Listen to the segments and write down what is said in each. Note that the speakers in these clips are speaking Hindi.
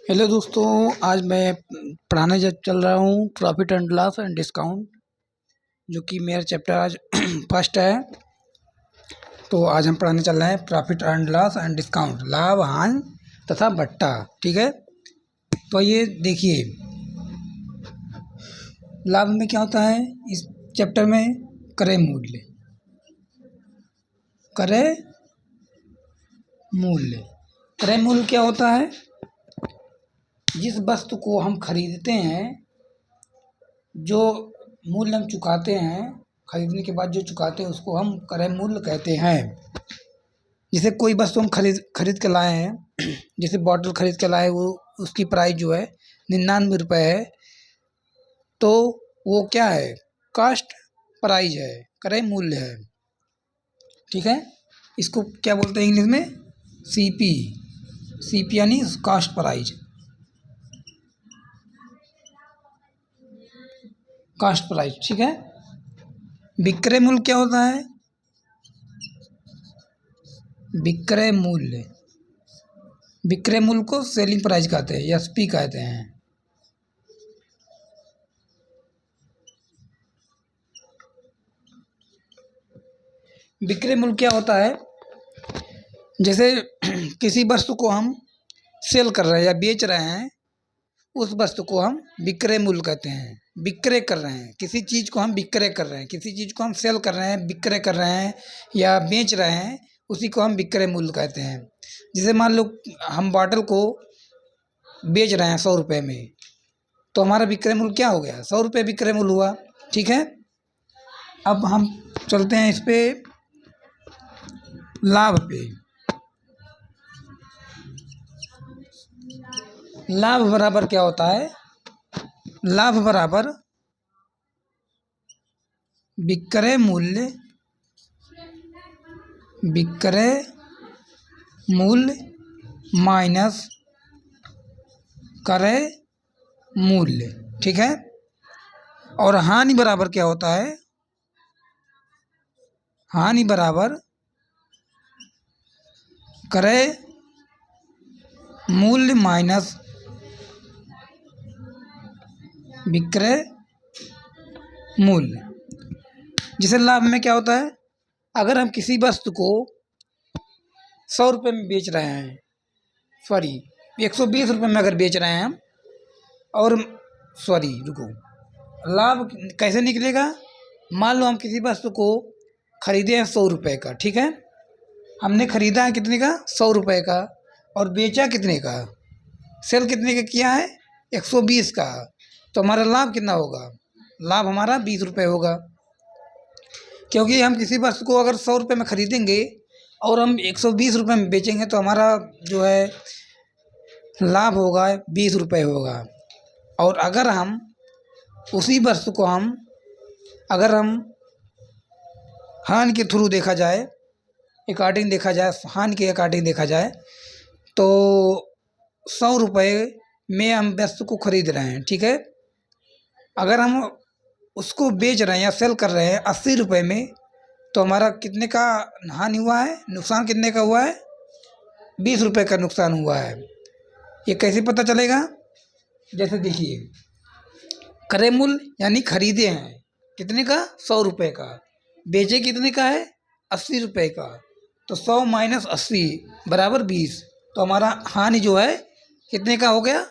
हेलो दोस्तों, आज मैं पढ़ाने चल रहा हूँ profit and loss and discount, जो कि मेरा चैप्टर आज फर्स्ट है। तो आज हम पढ़ाने चल रहे हैं profit and loss and discount, लाभ, हानि तथा बट्टा। ठीक है, तो ये देखिए लाभ में क्या होता है। इस चैप्टर में क्रय मूल्य, क्रय मूल्य, क्रय मूल्य क्या होता है? जिस वस्तु को हम खरीदते हैं, जो मूल्य हम चुकाते हैं, खरीदने के बाद जो चुकाते हैं उसको हम क्रय मूल्य कहते हैं। जैसे कोई वस्तु हम खरीद के लाए हैं, जैसे बॉटल खरीद के लाए, वो उसकी प्राइस जो है 99 रुपये है, तो वो क्या है? कॉस्ट प्राइस है, क्रय मूल्य है। ठीक है, इसको क्या बोलते हैं इंग्लिश में? सीपी। सीपी यानी कॉस्ट प्राइस, कॉस्ट प्राइस। ठीक है, विक्रय मूल्य क्या होता है? विक्रय मूल्य, विक्रय मूल्य को सेलिंग प्राइस कहते हैं, एसपी कहते हैं। विक्रय मूल्य क्या होता है? जैसे किसी वस्तु को हम सेल कर रहे हैं या बेच रहे हैं, उस वस्तु को हम विक्रय मूल्य कहते हैं। विक्रय कर रहे हैं, किसी चीज़ को हम विक्रय कर रहे हैं, किसी चीज़ को हम सेल कर रहे हैं, विक्रय कर रहे हैं या बेच रहे हैं, उसी को हम विक्रय मूल्य कहते हैं। जैसे मान लो हम बॉटल को बेच रहे हैं 100 रुपये में, तो हमारा विक्रय मूल्य क्या हो गया? 100 रुपये विक्रय मूल्य हुआ। ठीक है, अब हम चलते हैं इस पे लाभ पे। लाभ बराबर क्या होता है? लाभ बराबर विक्रय मूल्य, विक्रय मूल्य माइनस क्रय मूल्य। ठीक है, और हानि बराबर क्या होता है? हानि बराबर क्रय मूल्य माइनस विक्रय मूल्य। जैसे लाभ में क्या होता है? अगर हम किसी वस्तु को 100 रुपये में बेच रहे हैं, सॉरी 120 रुपये में अगर बेच रहे हैं हम, और रुको, लाभ कैसे निकलेगा? मान लो हम किसी वस्तु को खरीदे हैं 100 रुपये का। ठीक है, हमने खरीदा है कितने का? 100 रुपये का, और बेचा कितने का? सेल कितने का किया है? 120 का। तो हमारा लाभ कितना होगा? लाभ हमारा 20 रुपये होगा, क्योंकि हम किसी वस्तु को अगर 100 रुपये में खरीदेंगे और हम 120 रुपये में बेचेंगे, तो हमारा जो है लाभ होगा 20 रुपये होगा। और अगर हम उसी वस्तु को अगर हम हानि के थ्रू देखा जाए, अकॉर्डिंग देखा जाए, हानि के अकॉर्डिंग देखा जाए, तो 100 रुपये में हम वस्तु को खरीद रहे हैं। ठीक है, अगर हम उसको बेच रहे हैं या सेल कर रहे हैं 80 रुपये में, तो हमारा कितने का हानि हुआ है? नुकसान कितने का हुआ है? 20 रुपये का नुकसान हुआ है। ये कैसे पता चलेगा? जैसे देखिए, क्रय मूल्य यानी खरीदे हैं कितने का? 100 रुपये का, बेचे कितने का है? 80 रुपये का, तो 100 माइनस 80 बराबर 20। तो हमारा हानि जो है कितने का हो गया?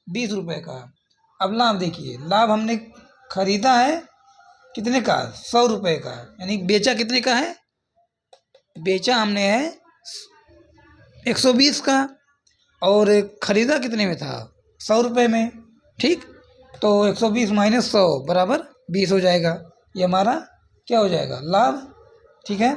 20 रुपये का। अब लाभ देखिए, लाभ हमने खरीदा है कितने का? 100 रुपये का, यानी बेचा कितने का है? बेचा हमने है 120 का, और खरीदा कितने में था? 100 रुपये में। ठीक, तो 120 माइनस 100 बराबर 20 हो जाएगा। ये हमारा क्या हो जाएगा? लाभ। ठीक है,